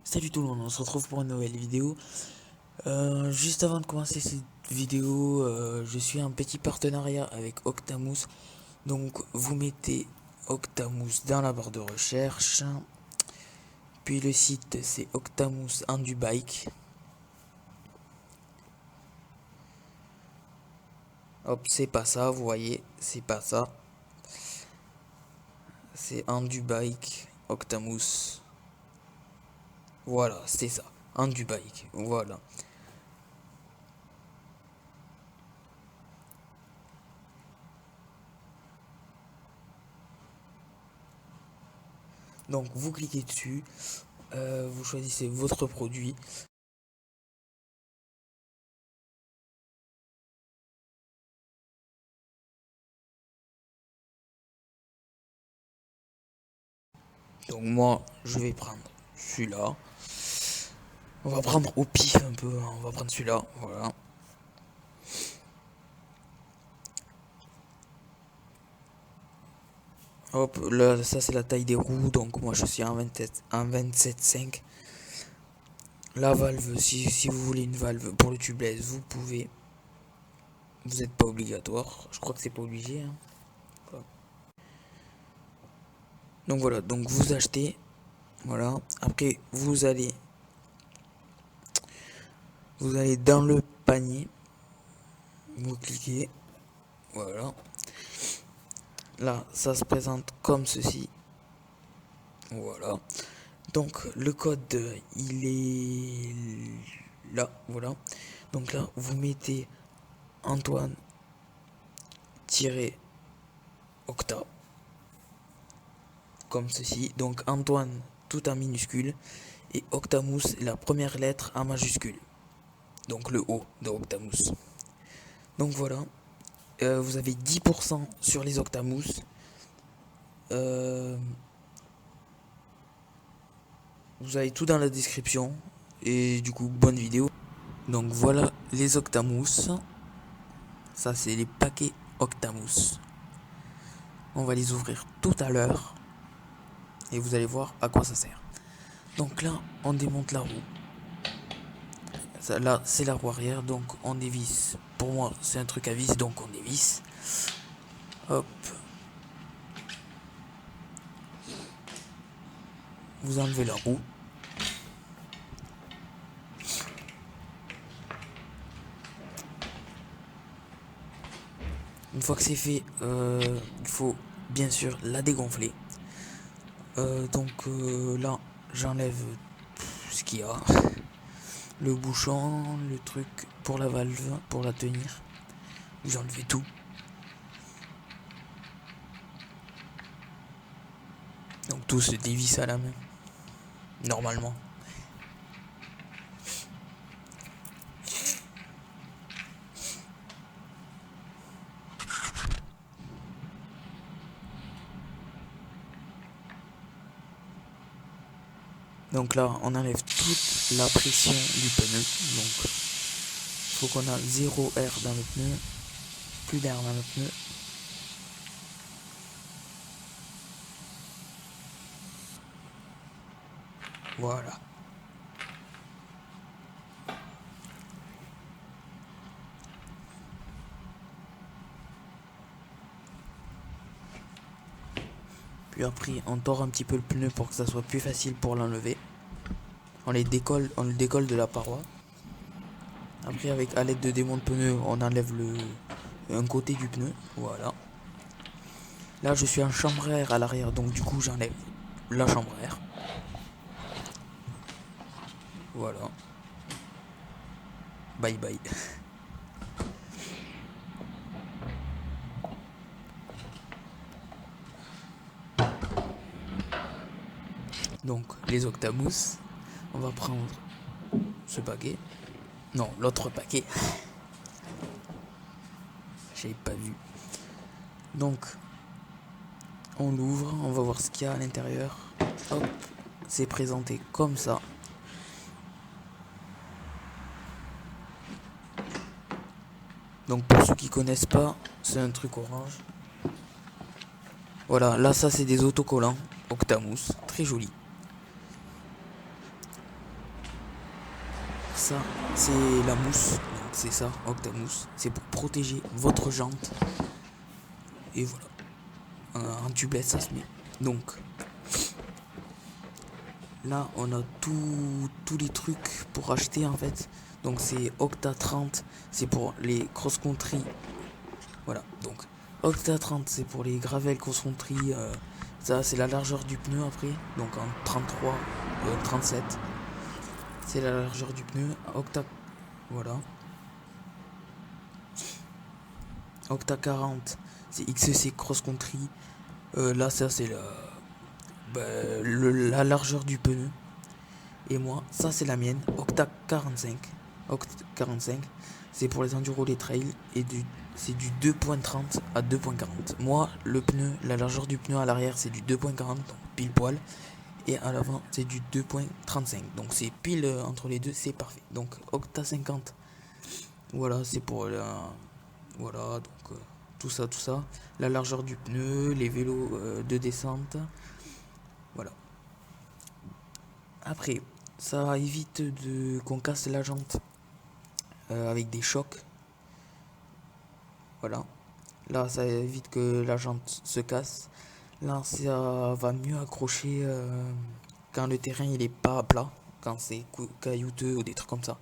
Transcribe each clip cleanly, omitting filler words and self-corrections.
Salut tout le monde, on se retrouve pour une nouvelle vidéo. Juste avant de commencer cette vidéo, je suis en petit partenariat avec Octamous. Donc vous mettez Octamous dans la barre de recherche. Puis le site c'est Octamous Handubike. Hop, c'est pas ça, vous voyez, c'est pas ça. C'est Handubike Octamous. Voilà, c'est ça. Handubike, voilà. Donc vous cliquez dessus, vous choisissez votre produit. Donc moi je vais prendre celui-là. On va prendre au pif un peu, hein. On va prendre celui-là, voilà. Hop, là ça c'est la taille des roues, donc moi je suis en 27,5. La valve, si vous voulez une valve pour le tubeless, vous pouvez. Vous n'êtes pas obligatoire, je crois que c'est pas obligé, hein. Voilà. Donc voilà, donc vous achetez, voilà. Après vous allez dans le panier, vous cliquez, voilà. Là, ça se présente comme ceci. Voilà. Donc le code, il est là, voilà. Donc là, vous mettez Antoine-Octa, comme ceci. Donc Antoine, tout en minuscule, et Octamous, la première lettre en majuscule. Donc le O de Octamous. Donc voilà. Vous avez 10% sur les Octamous. Vous avez tout dans la description. Et du coup, bonne vidéo. Donc voilà les Octamous. Ça, c'est les paquets Octamous. On va les ouvrir tout à l'heure. Et vous allez voir à quoi ça sert. Donc là, on démonte la roue. Ça, là, c'est la roue arrière. Donc on dévisse. Pour moi, c'est un truc à vis. Donc on dévisse. Hop. Vous enlevez la roue. Une fois que c'est fait, il faut bien sûr la dégonfler. Là, j'enlève ce qu'il y a. Le bouchon, le truc pour la valve, pour la tenir. Vous enlevez tout. Donc tout se dévisse à la main. Normalement. Donc là, on enlève toute la pression du pneu. Donc, il faut qu'on a 0 air dans le pneu, plus d'air dans le pneu. Voilà. Puis après, on tord un petit peu le pneu pour que ça soit plus facile pour l'enlever. On le décolle de la paroi. Après, avec à l'aide de démonte pneu, on enlève un côté du pneu. Voilà. Là, je suis en chambre à air à l'arrière, donc du coup, j'enlève la chambre à air. Voilà. Bye bye. Donc, les Octamous. On va prendre ce paquet. Non, l'autre paquet. J'avais pas vu. Donc, on l'ouvre, on va voir ce qu'il y a à l'intérieur. Hop, c'est présenté comme ça. Donc pour ceux qui connaissent pas, c'est un truc orange. Voilà, là ça c'est des autocollants Octamous, très joli. Ça, c'est la mousse. Donc c'est ça, Octamousse. C'est pour protéger votre jante. Et voilà. Un tubeless, ça se met. Donc, là, on a tous les trucs pour acheter en fait. Donc c'est Octa 30, c'est pour les cross-country. Voilà, donc Octa 30, c'est pour les gravel cross-country. Ça, c'est la largeur du pneu après. Donc en 33, 37. C'est la largeur du pneu. Octa, voilà. Octa 40, c'est XC cross-country. Là, ça, c'est la largeur du pneu. Et moi, ça c'est la mienne, Octa 45. Octa 45, c'est pour les enduro, les trails, et c'est du 2.30 à 2.40. Moi, le pneu, la largeur du pneu à l'arrière, c'est du 2.40, donc pile poil. Et à l'avant, c'est du 2.35. Donc c'est pile entre les deux, c'est parfait. Donc Octa 50, voilà, c'est pour la... Voilà, donc tout ça, tout ça. La largeur du pneu, les vélos de descente. Voilà. Après, ça évite qu'on casse la jante avec des chocs. Voilà. Là, ça évite que la jante se casse. Là, ça va mieux accrocher quand le terrain il est pas plat, quand c'est caillouteux ou des trucs comme ça.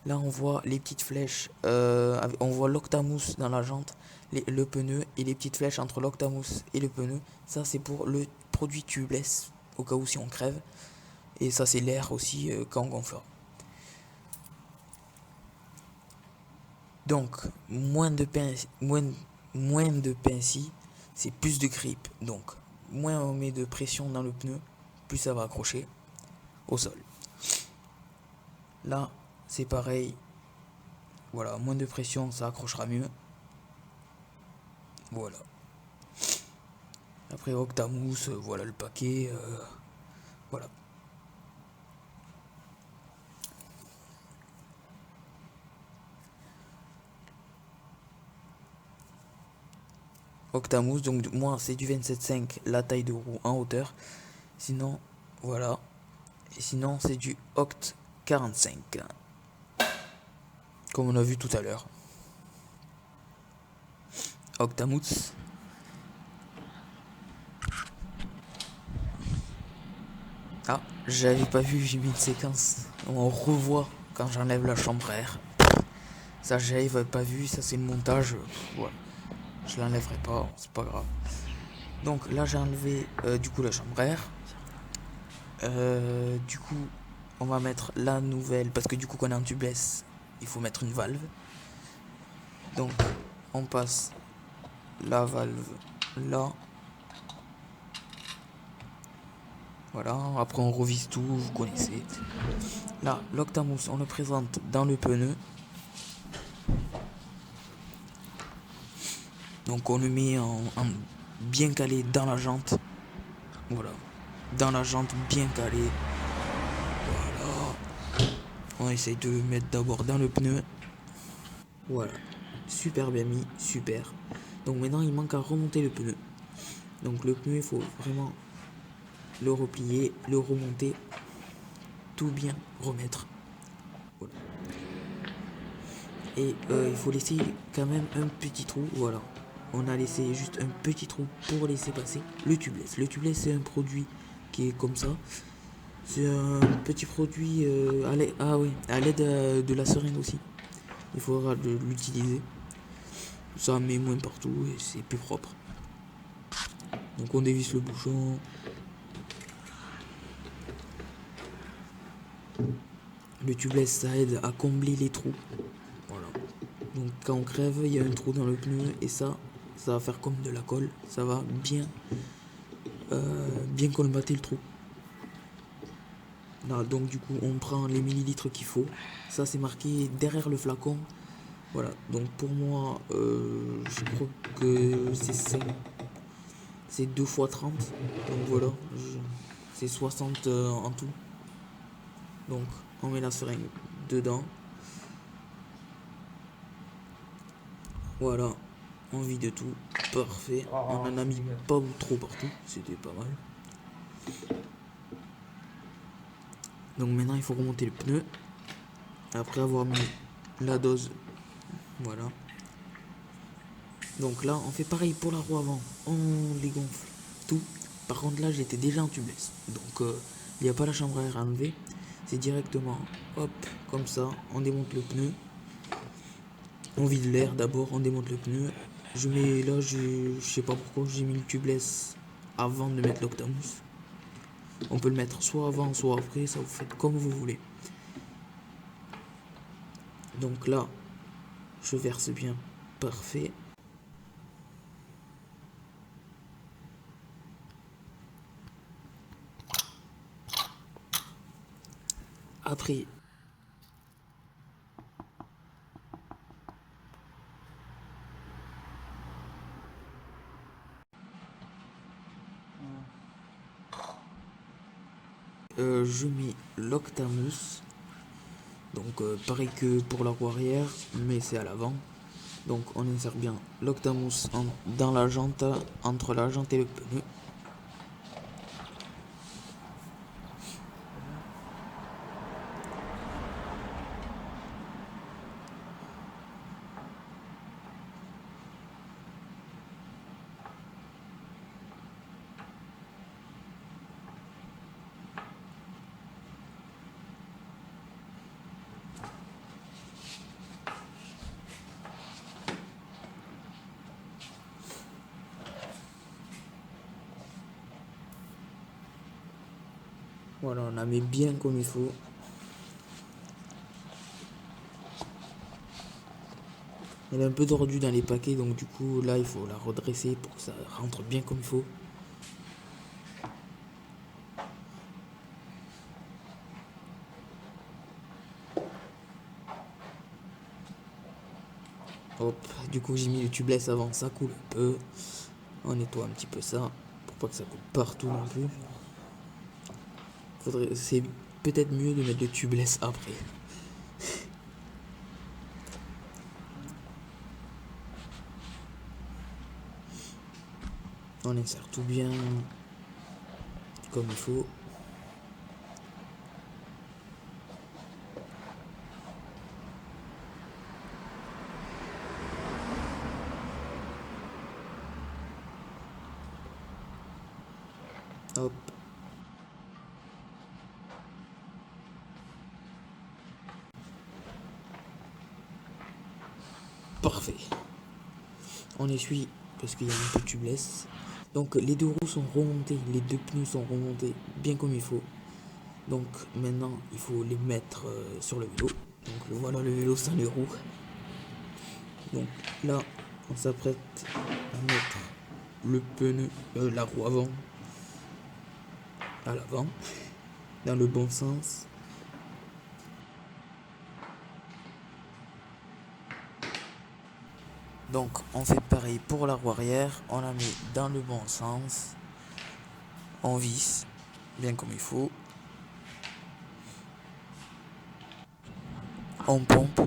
Là, on voit les petites flèches, on voit l'octamousse dans la jante, le pneu et les petites flèches entre l'octamousse et le pneu. Ça, c'est pour le produit tubeless, au cas où si on crève. Et ça, c'est l'air aussi quand on gonfle. Donc, moins de pincy, c'est plus de grip. Donc, moins on met de pression dans le pneu, plus ça va accrocher au sol. Là, c'est pareil. Voilà, moins de pression, ça accrochera mieux. Voilà. Après, Octamousse, voilà le paquet. Voilà. Octamousse, donc moi c'est du 27,5 la taille de roue en hauteur. Sinon, voilà. Et sinon, c'est du Oct 45. Comme on a vu tout à l'heure. Octamousse. Ah, j'avais pas vu, j'ai mis une séquence. On revoit quand j'enlève la chambre à air. Ça, j'avais pas vu, ça c'est le montage. Voilà. Je l'enlèverai pas, c'est pas grave. Donc là, j'ai enlevé du coup la chambre à air. Du coup, on va mettre la nouvelle. Parce que du coup, quand on est en tubeless, il faut mettre une valve. Donc, on passe la valve là. Voilà, après on revise tout, vous connaissez. Là, l'octamousse, on le présente dans le pneu. Donc on le met en bien calé dans la jante. Voilà, dans la jante bien calé. Voilà. On essaye de le mettre d'abord dans le pneu. Voilà, super bien mis, super. Donc maintenant il manque à remonter le pneu. Donc le pneu, il faut vraiment le replier, le remonter, tout bien remettre. Voilà. Et il faut laisser quand même un petit trou, voilà. On a laissé juste un petit trou pour laisser passer le tubeless. Le tubeless, c'est un produit qui est comme ça. C'est un petit produit à l'aide de la seringue aussi. Il faudra l'utiliser. Ça met moins partout et c'est plus propre. Donc on dévisse le bouchon. Le tubeless, ça aide à combler les trous. Voilà. Donc quand on crève, il y a un trou dans le pneu et ça va faire comme de la colle. Ça va bien colmater le trou. Là, donc du coup, on prend les millilitres qu'il faut. Ça, c'est marqué derrière le flacon. Voilà. Donc pour moi, je crois que c'est 5. C'est 2 fois 30. Donc voilà. C'est 60 en tout. Donc on met la seringue dedans. Voilà. On vide tout. Parfait. On en a mis pas trop partout. C'était pas mal. Donc maintenant il faut remonter le pneu. après avoir mis la dose. Voilà. Donc là, on fait pareil pour la roue avant. On dégonfle tout. Par contre, là, j'étais déjà en tubeless. Donc, il n'y a pas la chambre à air à enlever. C'est directement, hop, comme ça. On démonte le pneu. On vide l'air d'abord, on démonte le pneu. Je mets là, je sais pas pourquoi j'ai mis le tubeless avant de mettre l'Octamousse. On peut le mettre soit avant, soit après, ça vous faites comme vous voulez. Donc là, je verse bien, parfait. Après, je mets l'Octamousse. Donc pareil que pour la roue arrière, mais c'est à l'avant. Donc on insère bien l'Octamousse dans la jante, entre la jante et le pneu. Voilà, on la met bien comme il faut. Elle est un peu tordue dans les paquets, donc du coup là il faut la redresser pour que ça rentre bien comme il faut. Hop, du coup j'ai mis le tubeless avant, ça coule un peu. On nettoie un petit peu ça, pour pas que ça coule partout non plus. C'est peut-être mieux de mettre le tubeless après. On insère tout bien comme il faut. Hop. Parfait. On essuie parce qu'il y a un peu de tubeless. Donc les deux roues sont remontées, les deux pneus sont remontés bien comme il faut. Donc maintenant il faut les mettre sur le vélo. Donc voilà le vélo sans les roues. Donc là on s'apprête à mettre le pneu, la roue avant à l'avant, dans le bon sens. Donc on fait pareil pour la roue arrière, on la met dans le bon sens, on visse bien comme il faut, on pompe.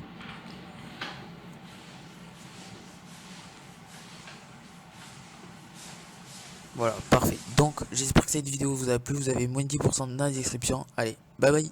Voilà, parfait. Donc j'espère que cette vidéo vous a plu, vous avez moins de 10% dans la description. Allez, bye bye.